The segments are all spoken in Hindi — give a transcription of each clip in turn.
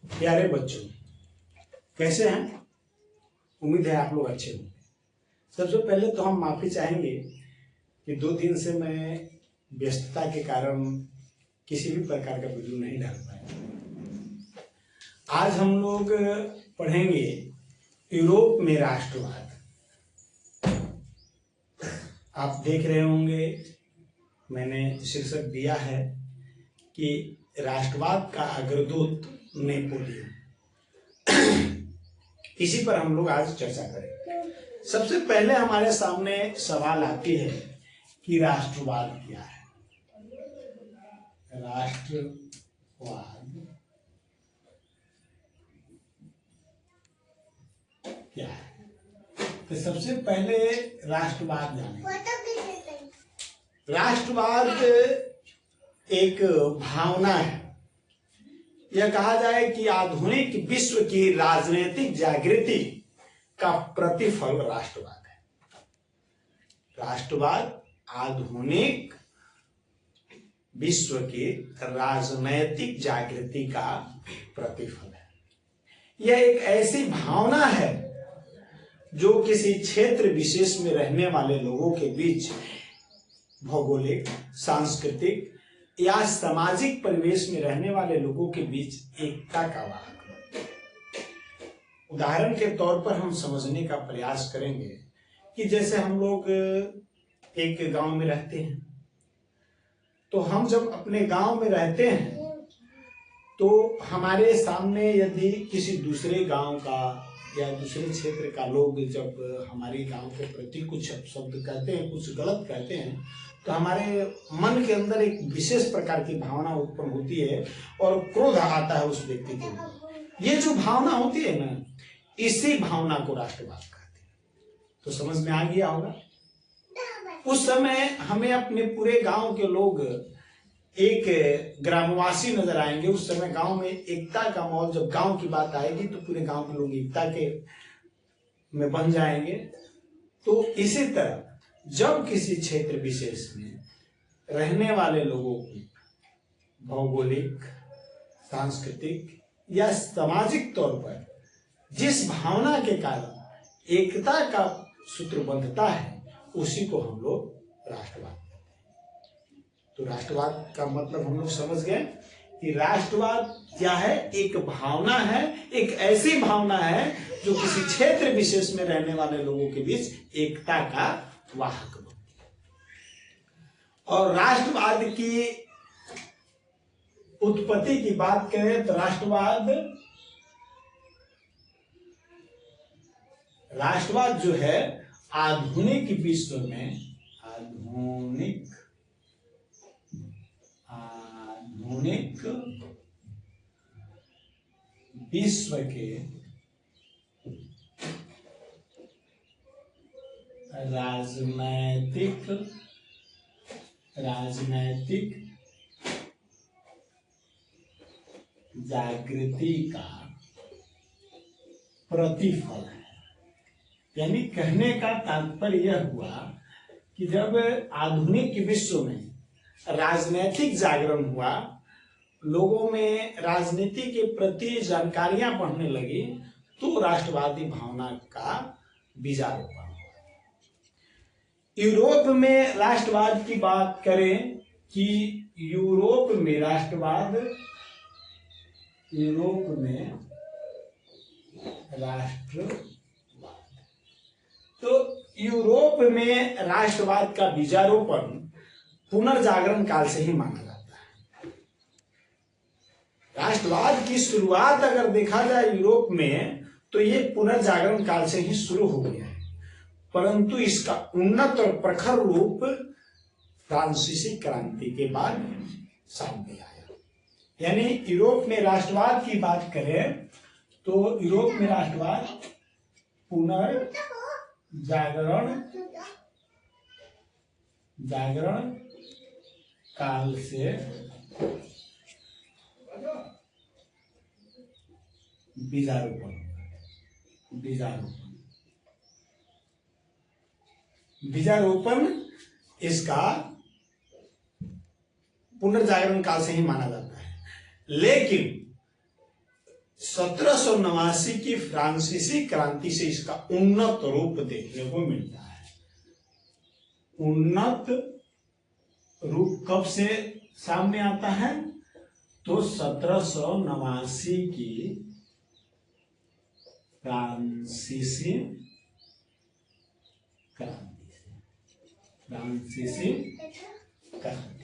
प्यारे बच्चों, कैसे हैं? उम्मीद है आप लोग अच्छे होंगे। सबसे पहले तो हम माफी चाहेंगे कि 2 दिन से मैं व्यस्तता के कारण किसी भी प्रकार का वीडियो नहीं डाल पाया। आज हम लोग पढ़ेंगे यूरोप में राष्ट्रवाद। आप देख रहे होंगे मैंने शीर्षक दिया है कि राष्ट्रवाद का अग्रदूत नेपोलियन। इसी पर हम लोग आज चर्चा करेंगे। सबसे पहले हमारे सामने सवाल आती है कि राष्ट्रवाद क्या है। राष्ट्रवाद क्या है? तो सबसे पहले राष्ट्रवाद जानेंगे। राष्ट्रवाद एक भावना है। यह कहा जाए कि आधुनिक विश्व की राजनीतिक जागृति का प्रतिफल राष्ट्रवाद है। राष्ट्रवाद आधुनिक विश्व की राजनैतिक जागृति का प्रतिफल है। यह एक ऐसी भावना है जो किसी क्षेत्र विशेष में रहने वाले लोगों के बीच भौगोलिक, सांस्कृतिक या सामाजिक परिवेश में रहने वाले लोगों के बीच एकता का वाहक है। उदाहरण के तौर पर हम समझने का प्रयास करेंगे कि जैसे हम लोग एक गांव में रहते हैं, तो हम जब अपने गांव में रहते हैं तो हमारे सामने यदि किसी दूसरे गांव का या दूसरे क्षेत्र का लोग जब हमारे गांव के प्रति कुछ शब्द कहते हैं, कुछ गलत कहते हैं, तो हमारे मन के अंदर एक विशेष प्रकार की भावना उत्पन्न होती है और क्रोध आता है उस व्यक्ति के ऊपर। ये जो भावना होती है ना, इसी भावना को राष्ट्रवाद कहते हैं। तो समझ में आ गया होगा। उस समय हमें अपने पूरे गांव के लोग एक ग्रामवासी नजर आएंगे। उस समय गांव में एकता का माहौल, जब गांव की बात आएगी तो पूरे गांव के लोग एकता के में बन जाएंगे। तो इसी तरह जब किसी क्षेत्र विशेष में रहने वाले लोगों की भौगोलिक, सांस्कृतिक या सामाजिक तौर पर जिस भावना के कारण एकता का सूत्र बंधता है, उसी को हम लोग राष्ट्रवाद कहते हैं। तो राष्ट्रवाद का मतलब हम लोग समझ गए कि राष्ट्रवाद क्या है? एक भावना है, एक ऐसी भावना है जो किसी क्षेत्र विशेष में रहने वाले लोगों के बीच एकता का वाहक बनती है। और राष्ट्रवाद की उत्पत्ति की बात करें तो राष्ट्रवाद जो है आधुनिक विश्व में आधुनिक विश्व के राजनैतिक जागृति का प्रतिफल है। यानी कहने का तात्पर्य यह हुआ कि जब आधुनिक विश्व में राजनैतिक जागरण हुआ, लोगों में राजनीति के प्रति जानकारियां बढ़ने लगी, तो राष्ट्रवादी भावना का बीजारोपण हुआ। यूरोप में राष्ट्रवाद की बात करें कि यूरोप में राष्ट्रवाद तो यूरोप में राष्ट्रवाद का बीजारोपण पुनर्जागरण काल से ही माना जाता है। राष्ट्रवाद की शुरुआत अगर देखा जाए यूरोप में, तो ये पुनर्जागरण काल से ही शुरू हो गया है, परंतु इसका उन्नत और प्रखर रूप फ्रांसीसी क्रांति के बाद सामने आया। यानी यूरोप में राष्ट्रवाद की बात करें तो यूरोप में राष्ट्रवाद जागरण काल से बीजारोपण इसका पुनर्जागरण काल से ही माना जाता है। लेकिन 1789 की फ्रांसीसी क्रांति से इसका उन्नत रूप देखने को मिलता है। उन्नत रूप कब से सामने आता है? तो 1789 की फ्रांसीसी क्रांति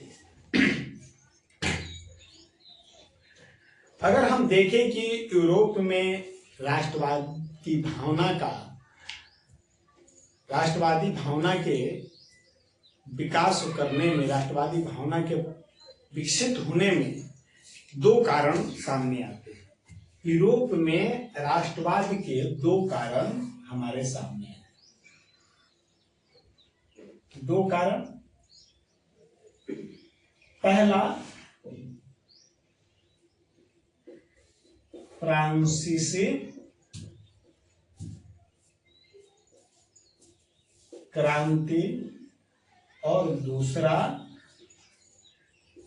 से। अगर हम देखें कि यूरोप में राष्ट्रवादी भावना के विकास करने में, राष्ट्रवादी भावना के विकसित होने में दो कारण सामने आते हैं। यूरोप में राष्ट्रवाद के दो कारण हमारे सामने हैं। दो कारण, पहला फ्रांसीसी क्रांति और दूसरा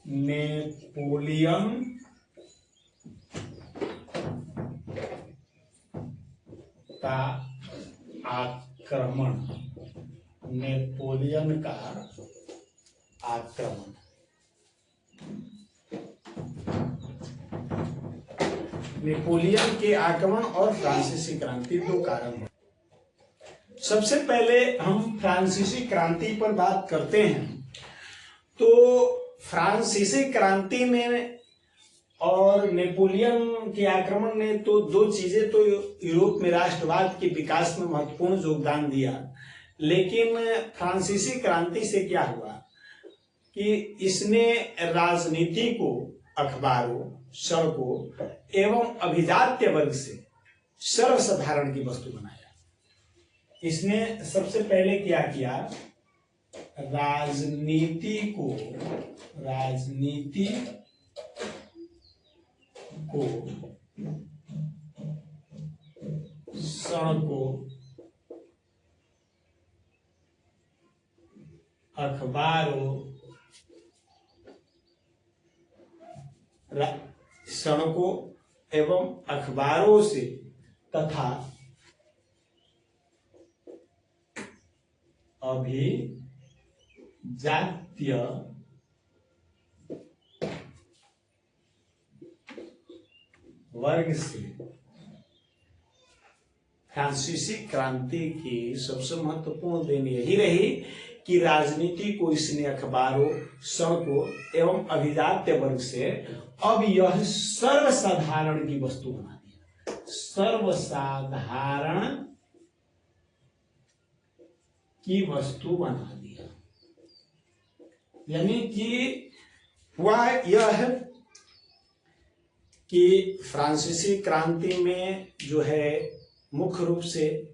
नेपोलियन का आक्रमण। नेपोलियन का आक्रमण। नेपोलियन के आक्रमण और फ्रांसीसी क्रांति दो कारण हैं। सबसे पहले हम फ्रांसीसी क्रांति पर बात करते हैं। तो फ्रांसीसी क्रांति में और नेपोलियन के आक्रमण ने तो दो चीजें तो यूरोप में राष्ट्रवाद के विकास में महत्वपूर्ण योगदान दिया, लेकिन फ्रांसीसी क्रांति से क्या हुआ कि इसने राजनीति को अखबारों, सड़कों एवं अभिजात्य वर्ग से सर्वसाधारण की वस्तु बनाया। इसने सबसे पहले क्या किया? राजनीति को सड़कों, अखबारों, सड़कों एवं अखबारों से तथा अभिजात्य वर्ग से। फ्रांसीसी क्रांति की सबसे महत्वपूर्ण देन यही रही कि राजनीति को इसने अखबारों, सड़कों एवं अभिजात्य वर्ग से अब यह सर्वसाधारण की वस्तु बना दिया। सर्वसाधारण की वस्तु बना दिया। यानी कि वह यह कि फ्रांसीसी क्रांति में जो है मुख्य रूप से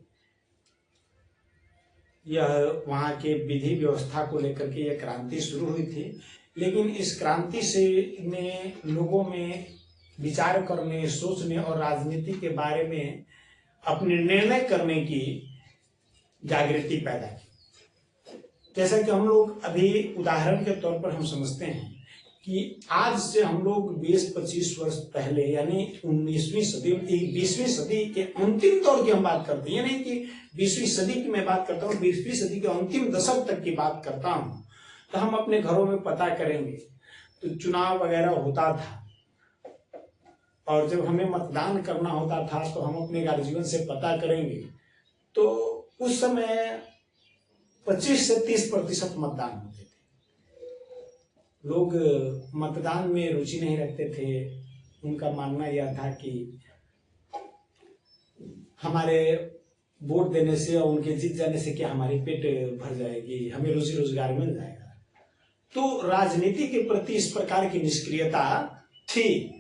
यह वहाँ के विधि व्यवस्था को लेकर के यह क्रांति शुरू हुई थी, लेकिन इस क्रांति से ने लोगों में विचार करने, सोचने और राजनीति के बारे में अपने निर्णय करने की जागृति पैदा की। जैसा कि हम लोग अभी उदाहरण के तौर पर हम समझते हैं कि आज से हम लोग 20-25 वर्ष पहले यानी 19वीं सदी, 20वीं सदी के अंतिम दौर की हम बात करते हैं, यानी कि 20वीं सदी की मैं बात करता हूँ, 20वीं सदी के अंतिम दशक तक की बात करता हूँ। तो हम अपने घरों में पता करेंगे तो चुनाव वगैरह होता था, और जब हमें मतदान करना होता था तो हम अपने गार्जियन से पता करेंगे। तो उस समय 25 से 30% मतदान होते थे। लोग मतदान में रुचि नहीं रखते थे। उनका मानना यह था कि हमारे वोट देने से और उनके जीत जाने से क्या हमारी पेट भर जाएगी, हमें रोजी रोजगार मिल जाएगा। तो राजनीति के प्रति इस प्रकार की निष्क्रियता थी।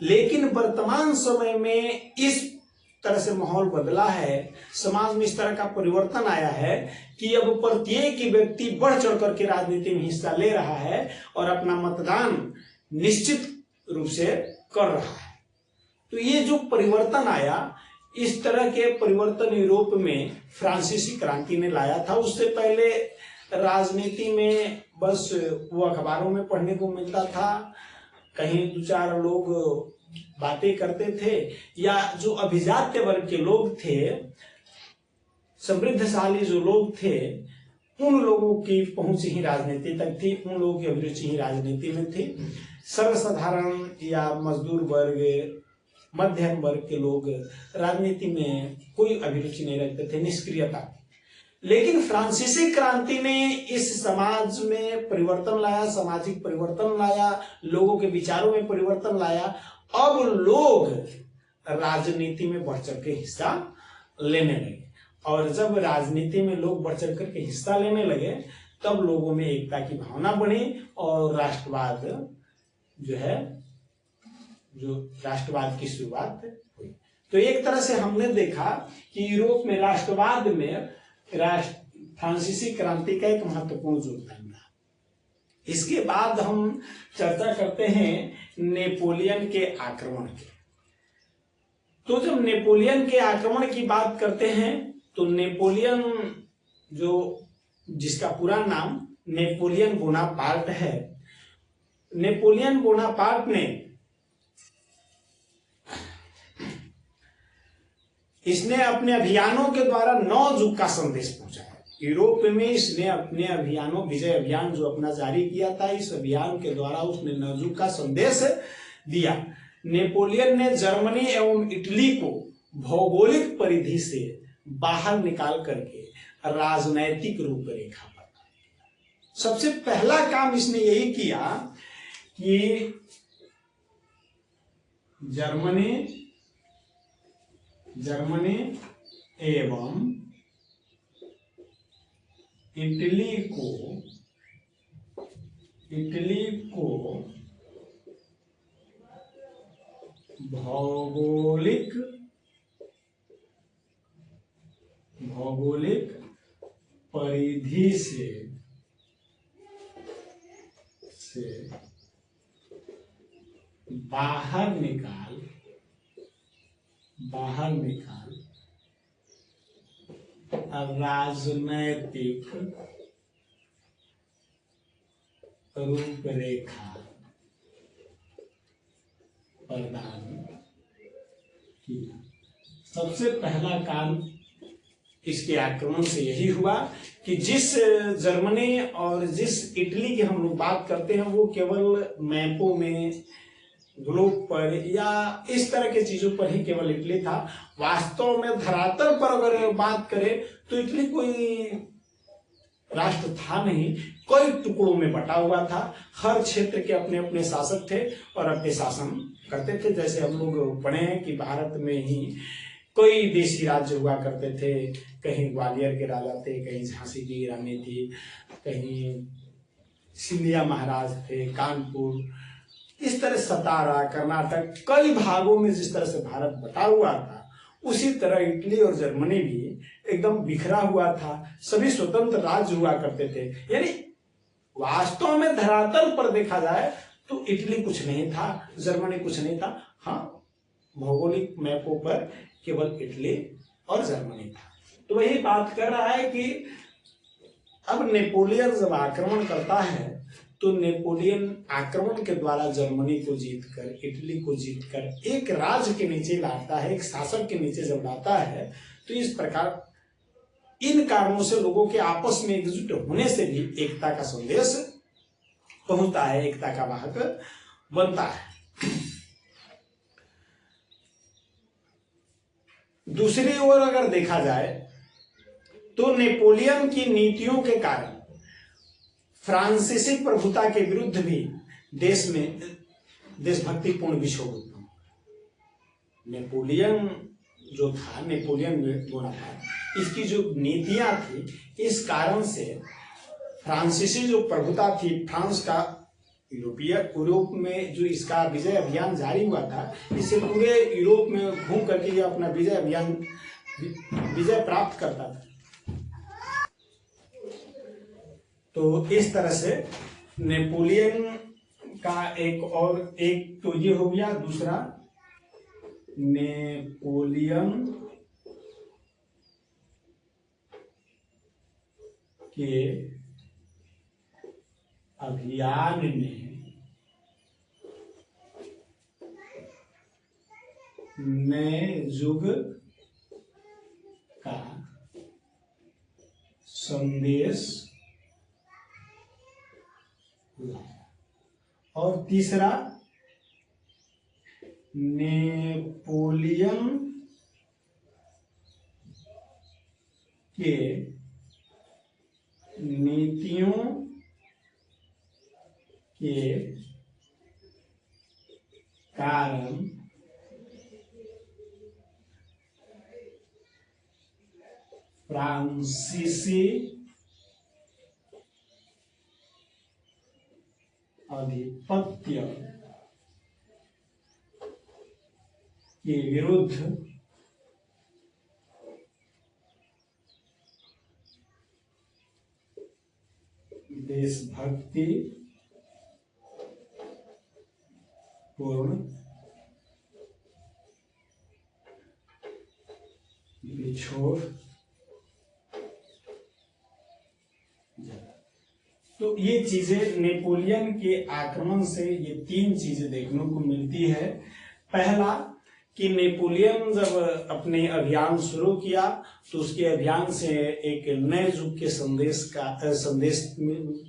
लेकिन वर्तमान समय में इस तरह से माहौल बदला है, समाज में इस तरह का परिवर्तन आया है कि अब प्रत्येक व्यक्ति बढ़ चढ़ करके राजनीति में हिस्सा ले रहा है और अपना मतदान निश्चित रूप से कर रहा है। तो ये जो परिवर्तन आया, इस तरह के परिवर्तन यूरोप में फ्रांसीसी क्रांति ने लाया था। उससे पहले राजनीति में बस वो अखबारों में पढ़ने को मिलता था, कहीं दो चार लोग बातें करते थे, या जो अभिजात्य वर्ग के लोग थे, समृद्धशाली जो लोग थे, उन लोगों की पहुंच ही राजनीति तक थी, उन लोगों की अभिरुचि ही राजनीति में थी। सर्वसाधारण या मजदूर वर्ग, मध्यम वर्ग के लोग राजनीति में कोई अभिरुचि नहीं रखते थे, निष्क्रियता। लेकिन फ्रांसीसी क्रांति ने इस समाज में परिवर्तन लाया, सामाजिक परिवर्तन लाया, लोगों के विचारों में परिवर्तन लाया। अब लोग राजनीति में बढ़ चढ़ के हिस्सा लेने लगे, और जब राजनीति में लोग बढ़ चढ़ करके हिस्सा लेने लगे, तब लोगों में एकता की भावना बढ़ी और राष्ट्रवाद जो है, जो राष्ट्रवाद की शुरुआत हुई। तो एक तरह से हमने देखा कि यूरोप में राष्ट्रवाद में फ्रांसीसी क्रांति का एक महत्वपूर्ण योगदान रहा। इसके बाद हम चर्चा करते हैं नेपोलियन के आक्रमण की। तो जब नेपोलियन के आक्रमण की बात करते हैं, तो नेपोलियन जो जिसका पूरा नाम नेपोलियन बोनापार्ट है, नेपोलियन बोनापार्ट ने इसने अपने अभियानों के द्वारा नौ युग का संदेश पहुंचाया। यूरोप में इसने अपने अभियानों, विजय अभियान जो अपना जारी किया था, इस अभियान के द्वारा उसने नौ युग का संदेश दिया। नेपोलियन ने जर्मनी एवं इटली को भौगोलिक परिधि से बाहर निकाल करके राजनैतिक रूपरेखा बनाई। सबसे पहला काम इसने यही किया कि जर्मनी एवं इटली को भौगोलिक परिधि से बाहर निकाल राजनैतिक रूपरेखा प्रदान किया। सबसे पहला काम इसके आक्रमण से यही हुआ कि जिस जर्मनी और जिस इटली की हम लोग बात करते हैं, वो केवल मैपों में, ग्लोब पर या इस तरह के चीजों पर ही केवल इटली था। वास्तव में धरातल पर अगर बात करें तो इटली कोई राष्ट्र था नहीं, कई टुकड़ों में बटा हुआ था। हर क्षेत्र के अपने अपने शासक थे और अपने शासन करते थे। जैसे हम लोग पढ़े हैं कि भारत में ही कई देशी राज्य हुआ करते थे। कहीं ग्वालियर के राजा थे, कहीं झांसी की रानी थी, कहीं सिंधिया महाराज थे, कानपुर, इस तरह सतारा, कर्नाटक, कई भागों में जिस तरह से भारत बटा हुआ था, उसी तरह इटली और जर्मनी भी एकदम बिखरा हुआ था। सभी स्वतंत्र राज्य हुआ करते थे। यानी वास्तव में धरातल पर देखा जाए तो इटली कुछ नहीं था, जर्मनी कुछ नहीं था। हाँ, भौगोलिक मैपों पर केवल इटली और जर्मनी था। तो वही बात कर रहा है कि अब नेपोलियन जब आक्रमण करता है, तो नेपोलियन आक्रमण के द्वारा जर्मनी को जीतकर, इटली को जीतकर एक राज्य के नीचे लाता है, एक शासक के नीचे जब लाता है, तो इस प्रकार इन कारणों से लोगों के आपस में एकजुट होने से भी एकता का संदेश पहुंचता है, एकता का वाहक बनता है। दूसरी ओर अगर देखा जाए तो नेपोलियन की नीतियों के कारण फ्रांसीसी प्रभुता के विरुद्ध भी देश में देशभक्तिपूर्ण विक्षोभ उत्पन्न हुआ। नेपोलियन जो था, नेपोलियन बोनापार्ट, इसकी जो नीतियां थी, इस कारण से फ्रांसीसी जो प्रभुता थी, फ्रांस का यूरोप में जो इसका विजय अभियान जारी हुआ था, इससे पूरे यूरोप में घूम करके ये अपना विजय प्राप्त करता था। तो इस तरह से नेपोलियन का एक तो ये हो गया। दूसरा, नेपोलियन के अभियान में नए युग का संदेश लाया। और तीसरा, नेपोलियन के नीतियों के कारण फ्रांसीसी आधिपत्य के विरुद्ध देशभक्ति पूर्ण विक्षोभ। तो ये चीजें नेपोलियन के आक्रमण से ये तीन चीजें देखने को मिलती है। पहला कि नेपोलियन जब अपने अभियान शुरू किया तो उसके अभियान से एक नए युग के संदेश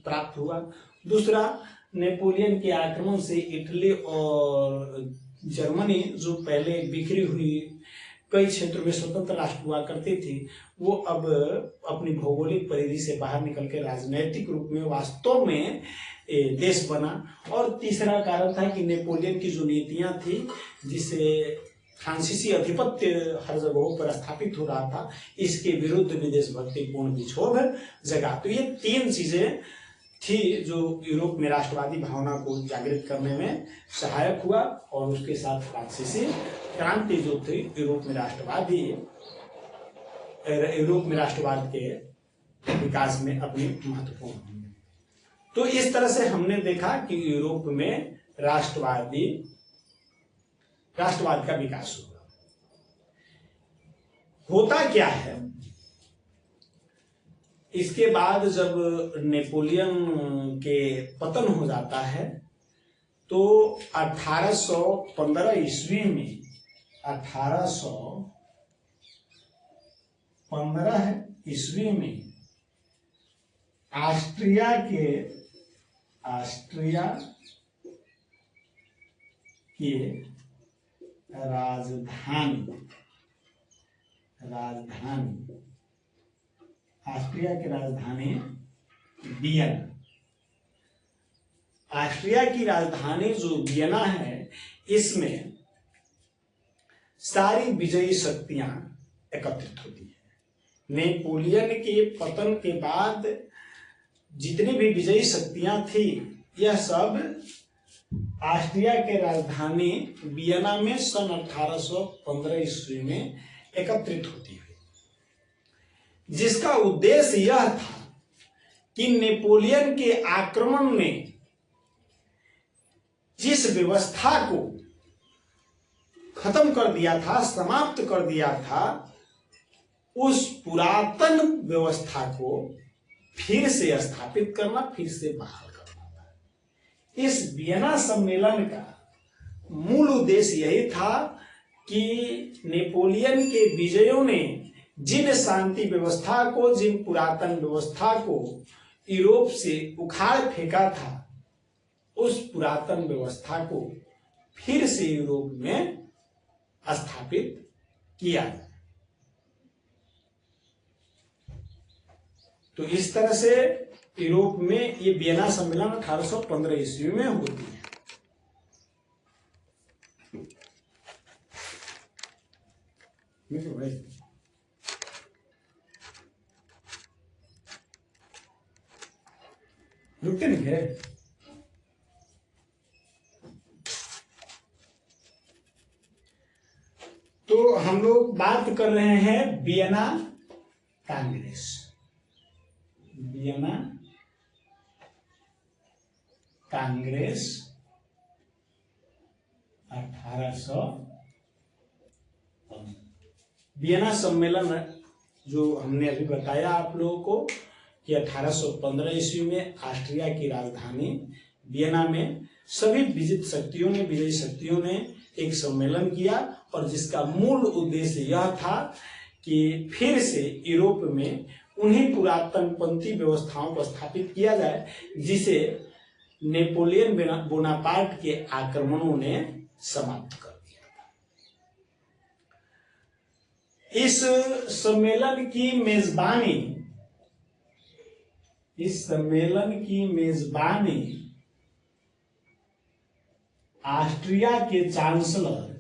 प्राप्त हुआ। दूसरा, नेपोलियन के आक्रमण से इटली और जर्मनी, जो पहले बिखरी हुई कई क्षेत्रों में स्वतंत्र राष्ट्र हुआ करते थे, वो अब अपनी भौगोलिक परिधि से बाहर निकलकर राजनैतिक रूप में वास्तव में देश बना। और तीसरा कारण था कि नेपोलियन की जो नीतियां थी, जिसे फ्रांसीसी आधिपत्य हर जगहों पर स्थापित हो रहा था, इसके विरुद्ध भी देशभक्तिपूर्ण विक्षोभ जगा। तो ये तीन चीजें थी जो यूरोप में राष्ट्रवादी भावना को जागृत करने में सहायक हुआ। और उसके साथ फ्रांसीसी क्रांति जो थी यूरोप में राष्ट्रवाद के विकास में अपनी महत्वपूर्ण भूमिका। तो इस तरह से हमने देखा कि यूरोप में राष्ट्रवाद का विकास हुआ। होता क्या है, इसके बाद जब नेपोलियन के पतन हो जाता है तो 1815 ईस्वी में ऑस्ट्रिया की राजधानी वियना। ऑस्ट्रिया की राजधानी जो वियना है, इसमें सारी विजयी शक्तियां एकत्रित होती है। नेपोलियन के पतन के बाद जितनी भी विजयी शक्तियां थी, यह सब ऑस्ट्रिया के राजधानी वियना में सन 1815 ईस्वी में एकत्रित होती है, जिसका उद्देश्य यह था कि नेपोलियन के आक्रमण ने जिस व्यवस्था को खत्म कर दिया था, समाप्त कर दिया था, उस पुरातन व्यवस्था को फिर से स्थापित करना, फिर से बहाल करना था। इस वियना सम्मेलन का मूल उद्देश्य यही था कि नेपोलियन के विजयों ने जिन शांति व्यवस्था को, जिन पुरातन व्यवस्था को यूरोप से उखाड़ फेंका था, उस पुरातन व्यवस्था को फिर से यूरोप में स्थापित किया जाए। तो इस तरह से यूरोप में ये वियना सम्मेलन 1815 ईस्वी में होती है। रुकते नहीं है। तो हम लोग बात कर रहे हैं Vienna Congress. Vienna Congress 1800। Vienna सम्मेलन जो हमने अभी बताया आप लोगों को कि 1815 ईस्वी में ऑस्ट्रिया की राजधानी वियना में सभी विजयी शक्तियों ने एक सम्मेलन किया और जिसका मूल उद्देश्य यह था कि फिर से यूरोप में उन्हीं पुरातनपंथी व्यवस्थाओं को स्थापित किया जाए जिसे नेपोलियन बोनापार्ट के आक्रमणों ने समाप्त कर दिया था। इस सम्मेलन की मेजबानी ऑस्ट्रिया के चांसलर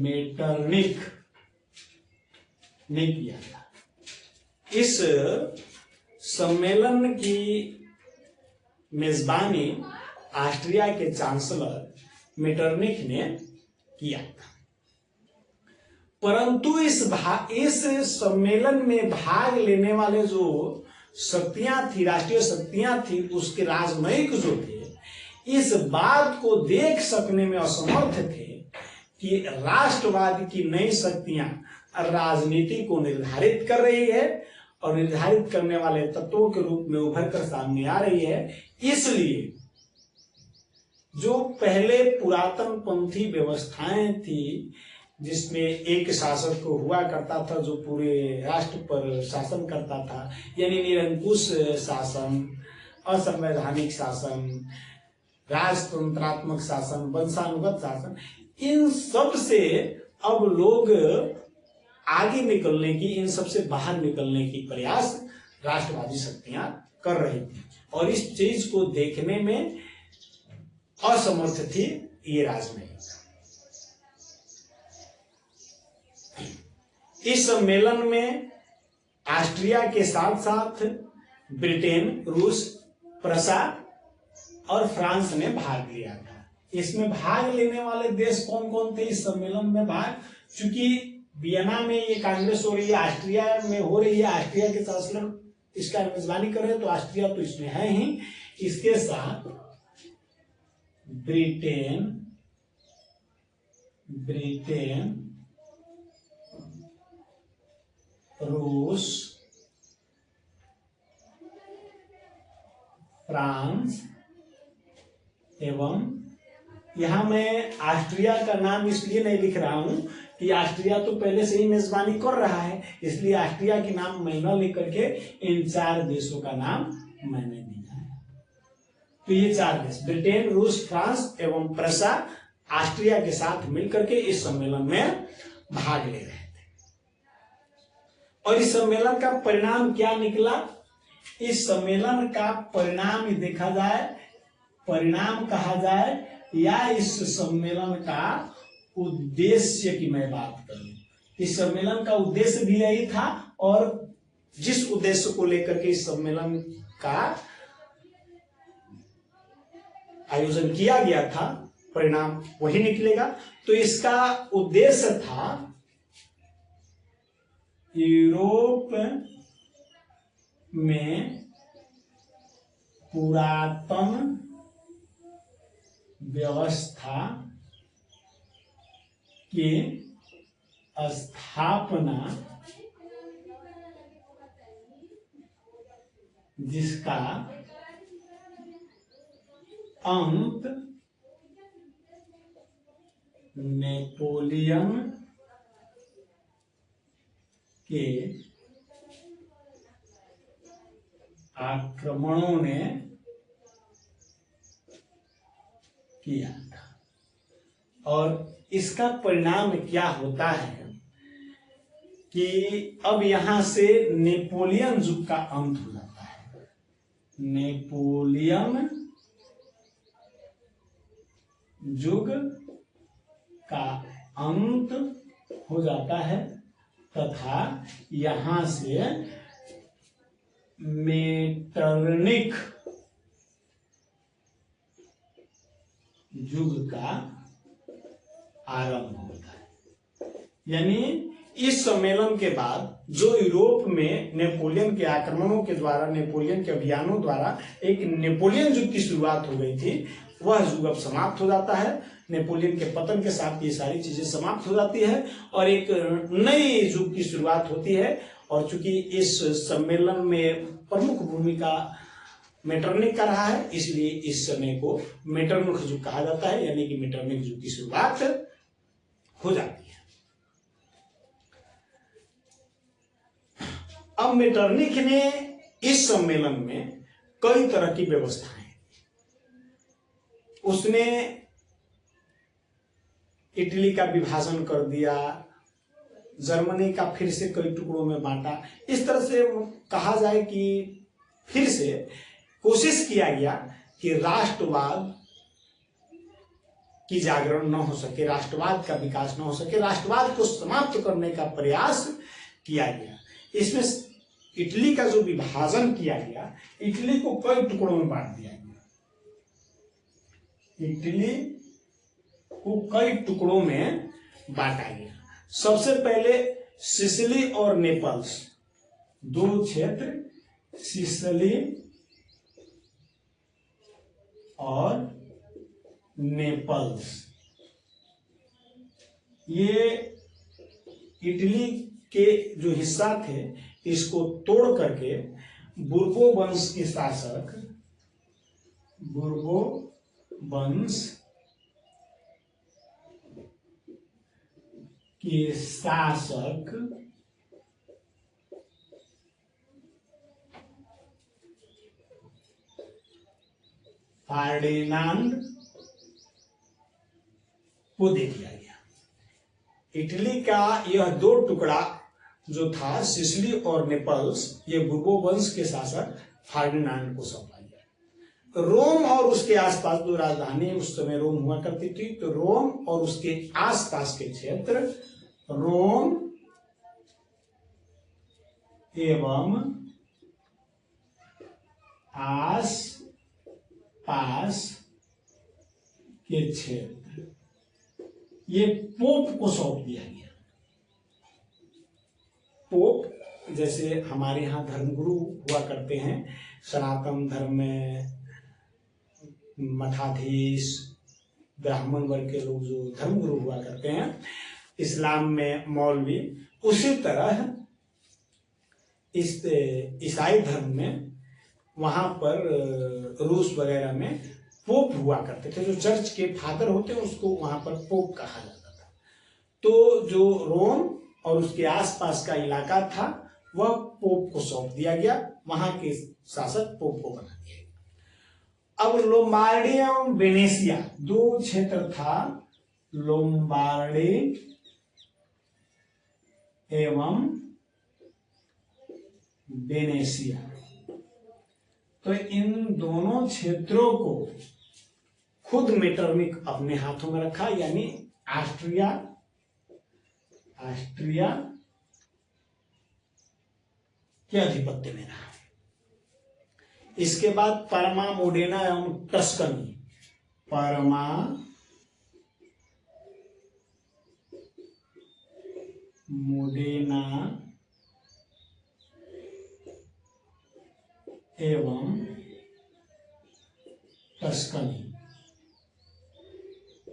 मेटरनिक ने किया था। इस सम्मेलन की मेजबानी ऑस्ट्रिया के चांसलर मेटरनिक ने किया था, परंतु इस सम्मेलन में भाग लेने वाले जो शक्तियां थी, राष्ट्रीय शक्तियां थी, उसके राजनयिक जो थे, इस बात को देख सकने में असमर्थ थे कि राष्ट्रवाद की नई शक्तियां राजनीति को निर्धारित कर रही है और निर्धारित करने वाले तत्वों के रूप में उभर कर सामने आ रही है। इसलिए जो पहले पुरातन पंथी व्यवस्थाएं थी जिसमें एक शासक को हुआ करता था जो पूरे राष्ट्र पर शासन करता था, यानी निरंकुश शासन, असंवैधानिक शासन, राजतंत्रात्मक शासन, वंशानुगत शासन, इन सब से अब लोग आगे निकलने की, इन सब से बाहर निकलने की प्रयास राष्ट्रवादी शक्तियां कर रही थी और इस चीज को देखने में असमर्थ थी ये राजनयिक। इस सम्मेलन में ऑस्ट्रिया के साथ साथ ब्रिटेन, रूस, प्रसा और फ्रांस ने भाग लिया था। इसमें भाग लेने वाले देश कौन कौन थे इस सम्मेलन में भाग? चूंकि वियना में ये कांग्रेस हो रही है, ऑस्ट्रिया में हो रही है, ऑस्ट्रिया के चांसलर इसका मेजबानी कर रहे हैं, तो ऑस्ट्रिया तो इसमें है ही। इसके साथ ब्रिटेन, रूस, फ्रांस एवं, यहां मैं ऑस्ट्रिया का नाम इसलिए नहीं लिख रहा हूं कि ऑस्ट्रिया तो पहले से ही मेजबानी कर रहा है, इसलिए ऑस्ट्रिया के नाम मैं न लिख करके इन 4 देशों का नाम मैंने दिया है। तो ये 4 देश ब्रिटेन, रूस, फ्रांस एवं प्रसा ऑस्ट्रिया के साथ मिलकर के इस सम्मेलन में भाग ले रहे थे। और इस सम्मेलन का परिणाम क्या निकला? इस सम्मेलन का परिणाम देखा जाए, परिणाम कहा जाए, या इस सम्मेलन का उद्देश्य की मैं बात करूं, इस सम्मेलन का उद्देश्य भी यही था और जिस उद्देश्य को लेकर के इस सम्मेलन का आयोजन किया गया था, परिणाम वही निकलेगा। तो इसका उद्देश्य था यूरोप में पुरातन व्यवस्था की स्थापना, जिसका अंत नेपोलियन के आक्रमणों ने किया था। और इसका परिणाम क्या होता है कि अब यहां से नेपोलियन युग का अंत हो जाता है। नेपोलियन युग का अंत हो जाता है तथा यहां से मेटरनिक युग का आरंभ होता है। यानी इस सम्मेलन के बाद जो यूरोप में नेपोलियन के आक्रमणों के द्वारा, नेपोलियन के अभियानों द्वारा एक नेपोलियन युग की शुरुआत हो गई थी, वह युग अब समाप्त हो जाता है। नेपोलियन के पतन के साथ ये सारी चीजें समाप्त हो जाती है और एक नई युग की शुरुआत होती है। और चूंकि इस सम्मेलन में प्रमुख भूमिका मेटरनिख का रहा है, इसलिए इस समय को मेटरनिख युग कहा जाता है, यानी कि मेटरनिख युग की शुरुआत हो जाती है। अब मेटरनिख ने इस सम्मेलन में कई तरह की व्यवस्थाएं, उसने इटली का विभाजन कर दिया, जर्मनी का फिर से कई टुकड़ों में बांटा। इस तरह से कहा जाए कि फिर से कोशिश किया गया कि राष्ट्रवाद की जागरण न हो सके, राष्ट्रवाद का विकास न हो सके, राष्ट्रवाद को समाप्त करने का प्रयास किया गया। इसमें इटली का जो विभाजन किया गया, इटली को कई टुकड़ों में बांट दिया गया, इटली को कई टुकड़ों में बांटा गया। सबसे पहले सिसिली और नेपल्स, दो क्षेत्र, सिसिली और नेपल्स, ये इटली के जो हिस्सा थे इसको तोड़ करके बुर्बो वंश के शासक, बुर्बो वंश के शासक फर्डिनांड को दे दिया गया। इटली का यह दो टुकड़ा जो था, सिसिली और नेपल्स, ये बुर्बो वंश के शासक फर्डिनांड को सौंपा गया। रोम और उसके आसपास, जो राजधानी उस समय रोम हुआ करती थी, तो रोम और उसके आसपास के क्षेत्र, रोम एवं आस पास के क्षेत्र, ये पोप को सौंप दिया गया। पोप जैसे हमारे यहाँ धर्मगुरु हुआ करते हैं, सनातन धर्म में मठाधीश, ब्राह्मण वर्ग के लोग जो धर्मगुरु हुआ करते हैं, इस्लाम में मौलवी, उसी तरह इस ईसाई धर्म में वहां पर रूस वगैरह में पोप हुआ करते थे। जो चर्च के फादर होते हैं उसको वहां पर पोप कहा जाता था। तो जो रोम और उसके आसपास का इलाका था वह पोप को सौंप दिया गया, वहां के शासक पोप को बना दिया गया। अब लोम्बार्डी एवं वेनेशिया, दो क्षेत्र था, लोम्बार्डी एवं वेनेशिया। तो इन दोनों क्षेत्रों को खुद मेटरनिख अपने हाथों में रखा, यानी ऑस्ट्रिया के आधिपत्य में रहा। इसके बाद परमा, मोडेना एवं टस्कनी, परमा, मोडेना एवं टस्कनी,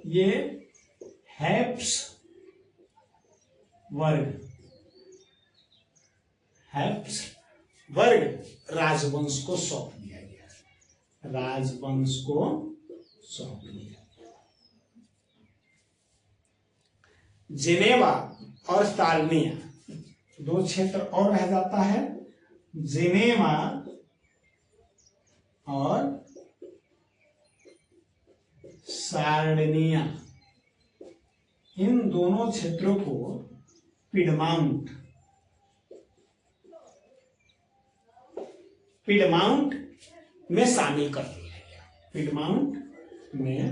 ये हैप्स वर्ग राजवंश को सौंप दिया गया, राजवंश को सौंप दिया गया। जेनेवा और सार्डिनिया, दो क्षेत्र और रह जाता है, जेनेवा और सार्डिनिया। इन दोनों क्षेत्रों को पिडमाउंट में शामिल कर दिया गया, पिडमाउंट में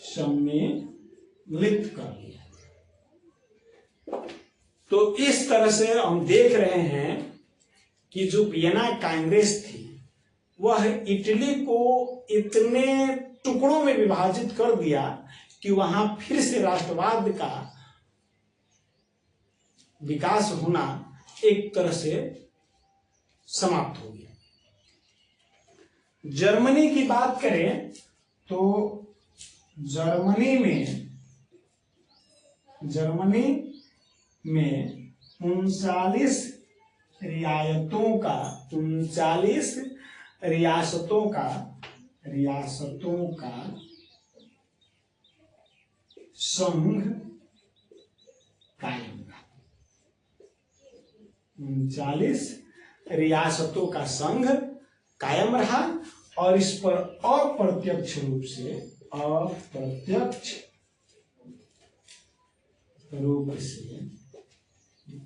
सम्मिलित कर दिया गया। तो इस तरह से हम देख रहे हैं कि जो वियना कांग्रेस थी वह इटली को इतने टुकड़ों में विभाजित कर दिया कि वहां फिर से राष्ट्रवाद का विकास होना एक तरह से समाप्त हो गया। जर्मनी की बात करें तो जर्मनी में 39 रियायतों का 39 रियासतों का संघ कायम रहा। 39 रियासतों का संघ कायम रहा और इस पर अप्रत्यक्ष रूप से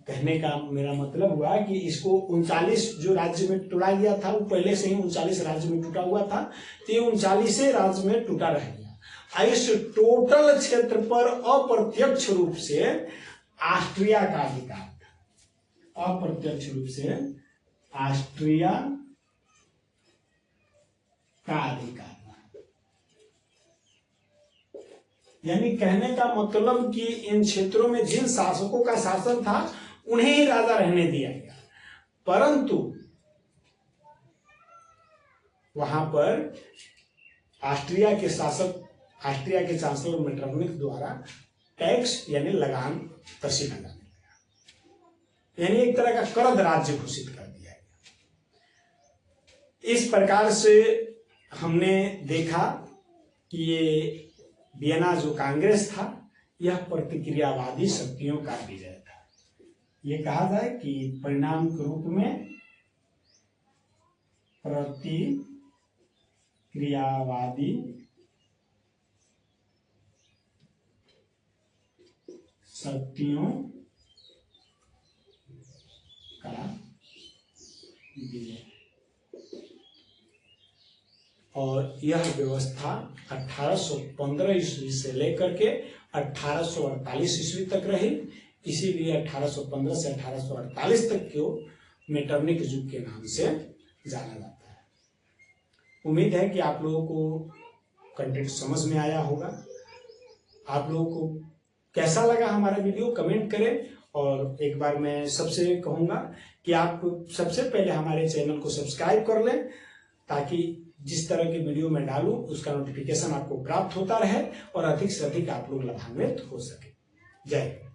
कहने का मेरा मतलब हुआ कि इसको 39 जो राज्य में तोड़ा गया था वो पहले से ही 39 राज्य में टूटा हुआ था, तो ये 39 राज्य में टूटा रह गया। इस टोटल क्षेत्र पर अप्रत्यक्ष रूप से ऑस्ट्रिया का अधिकार था, अप्रत्यक्ष रूप से ऑस्ट्रिया का अधिकार। यानी कहने का मतलब कि इन क्षेत्रों में जिन शासकों का शासन था उन्हें ही राजा रहने दिया गया, परंतु वहां पर ऑस्ट्रिया के चांसलर मेटरनिख द्वारा टैक्स यानी लगान कसीदा जाने लगा, यानी एक तरह का करद राज्य घोषित कर दिया गया। इस प्रकार से हमने देखा कि ये वियना जो कांग्रेस था यह प्रतिक्रियावादी शक्तियों का विजय था। ये कहा जाए कि परिणाम के रूप में प्रतिक्रियावादी शक्तियों का विजय। और यह व्यवस्था 1815 ईस्वी से लेकर के 1848 ईस्वी तक रही। इसीलिए 1815 से 1848 तक को मेटरनिख युग के नाम से जाना जाता है। उम्मीद है कि आप लोगों को कंटेंट समझ में आया होगा। आप लोगों को कैसा लगा हमारा वीडियो कमेंट करें। और एक बार मैं सबसे कहूँगा कि आप सबसे पहले हमारे चैनल को सब्सक्राइब कर लें, ताकि जिस तरह की वीडियो मैं डालूं उसका नोटिफिकेशन आपको प्राप्त होता रहे और अधिक से अधिक आप लोग लाभान्वित हो सके। जय हिंद।